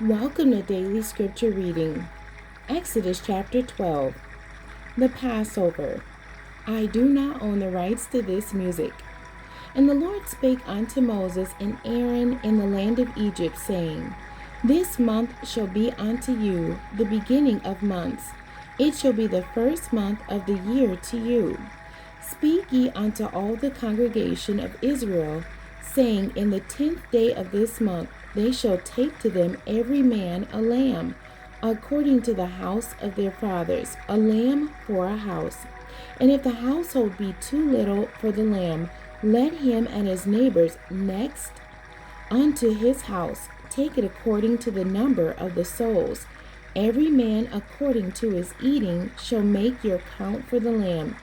Welcome to Daily Scripture Reading. Exodus chapter 12. The Passover. I do not own the rights to this music. And the Lord spake unto Moses and Aaron in the land of Egypt, saying, This month shall be unto you the beginning of months. It shall be the first month of the year to you. Speak ye unto all the congregation of Israel, saying, In the 10th day of this month they shall take to them every man a lamb, according to the house of their fathers, a lamb for a house. And if the household be too little for the lamb, let him and his neighbors next unto his house take it according to the number of the souls. Every man according to his eating shall make your count for the lamb.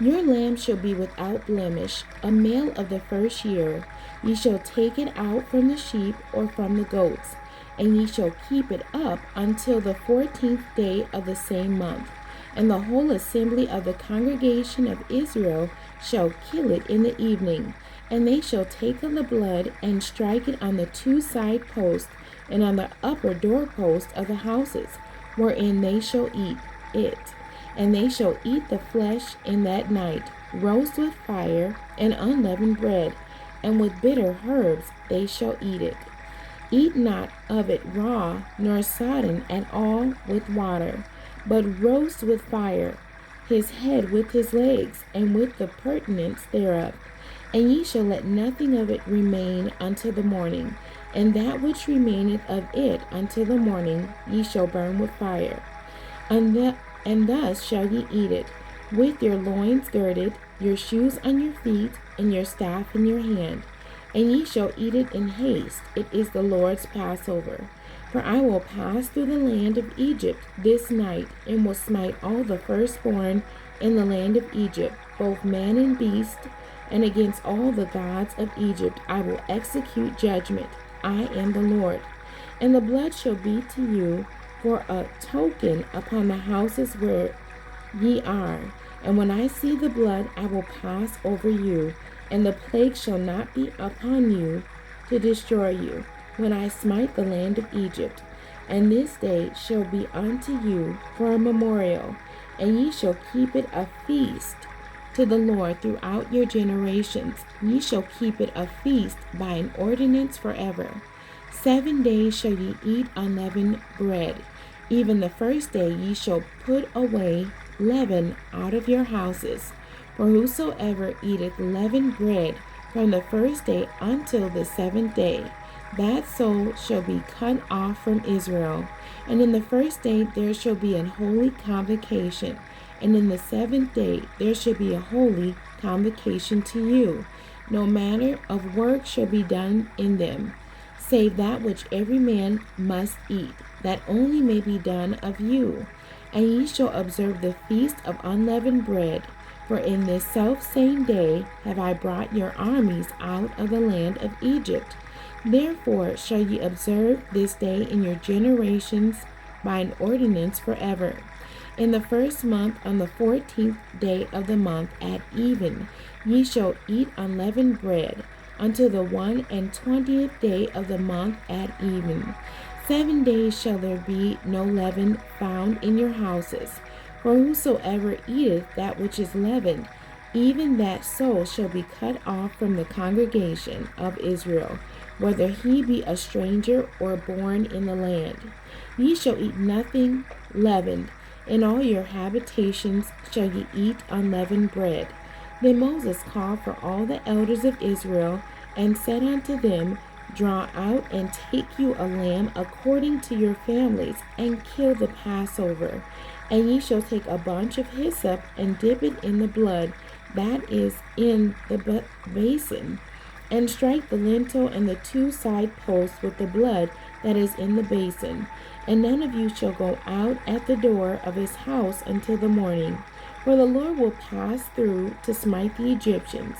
Your lamb shall be without blemish, a male of the first year. Ye shall take it out from the sheep or from the goats, and ye shall keep it up until the 14th day of the same month. And the whole assembly of the congregation of Israel shall kill it in the evening. And they shall take of the blood and strike it on the two side posts and on the upper doorpost of the houses, wherein they shall eat it. And they shall eat the flesh in that night, roast with fire and unleavened bread, and with bitter herbs they shall eat it. Eat not of it raw, nor sodden at all with water, but roast with fire, his head with his legs, and with the purtenance thereof. And ye shall let nothing of it remain until the morning, and that which remaineth of it until the morning ye shall burn with fire. And thus shall ye eat it, with your loins girded, your shoes on your feet, and your staff in your hand. And ye shall eat it in haste. It is the Lord's Passover. For I will pass through the land of Egypt this night, and will smite all the firstborn in the land of Egypt, both man and beast, and against all the gods of Egypt I will execute judgment. I am the Lord. And the blood shall be to you for a token upon the houses where ye are. And when I see the blood, I will pass over you, and the plague shall not be upon you to destroy you, when I smite the land of Egypt. And this day shall be unto you for a memorial, and ye shall keep it a feast to the Lord throughout your generations. Ye shall keep it a feast by an ordinance forever. 7 days shall ye eat unleavened bread. Even the first day ye shall put away leaven out of your houses. For whosoever eateth leavened bread from the first day until the 7th day, that soul shall be cut off from Israel. And in the first day there shall be an holy convocation, and in the 7th day there shall be a holy convocation to you. No manner of work shall be done in them, save that which every man must eat, that only may be done of you. And ye shall observe the feast of unleavened bread, for in this selfsame day have I brought your armies out of the land of Egypt. Therefore shall ye observe this day in your generations by an ordinance forever. In the first month, on the 14th day of the month at even, ye shall eat unleavened bread, until the 21st day of the month at even. 7 days shall there be no leaven found in your houses. For whosoever eateth that which is leavened, even that soul shall be cut off from the congregation of Israel, whether he be a stranger or born in the land. Ye shall eat nothing leavened. In all your habitations shall ye eat unleavened bread. Then Moses called for all the elders of Israel, and said unto them, Draw out and take you a lamb according to your families, and kill the Passover. And ye shall take a bunch of hyssop, and dip it in the blood that is in the basin, and strike the lintel and the two side posts with the blood that is in the basin. And none of you shall go out at the door of his house until the morning. For the Lord will pass through to smite the Egyptians.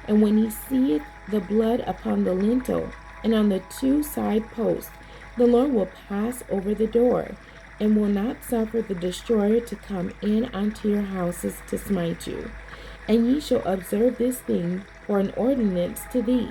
And when he seeth the blood upon the lintel and on the two side posts, the Lord will pass over the door, and will not suffer the destroyer to come in unto your houses to smite you. And ye shall observe this thing for an ordinance to thee,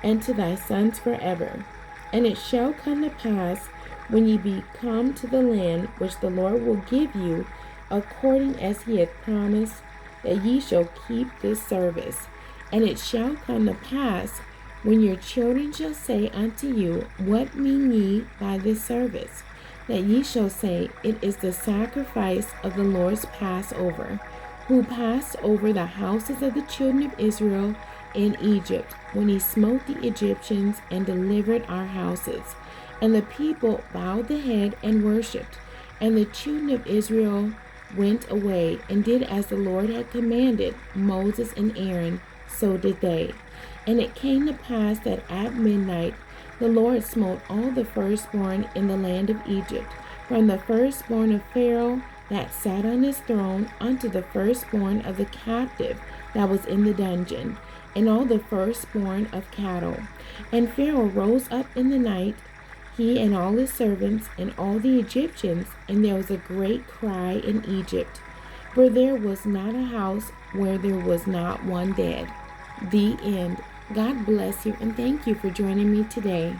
and to thy sons forever. And it shall come to pass, when ye be come to the land which the Lord will give you, according as he hath promised, that ye shall keep this service. And it shall come to pass, when your children shall say unto you, What mean ye by this service? That ye shall say, It is the sacrifice of the Lord's Passover, who passed over the houses of the children of Israel in Egypt, when he smote the Egyptians and delivered our houses. And the people bowed the head and worshipped. And the children of Israel went away and did as the Lord had commanded Moses and Aaron, so did they. And it came to pass that at midnight the Lord smote all the firstborn in the land of Egypt, from the firstborn of Pharaoh that sat on his throne unto the firstborn of the captive that was in the dungeon, and all the firstborn of cattle. And Pharaoh rose up in the night, he and all his servants, and all the Egyptians, and there was a great cry in Egypt, for there was not a house where there was not one dead. The end. God bless you, and thank you for joining me today.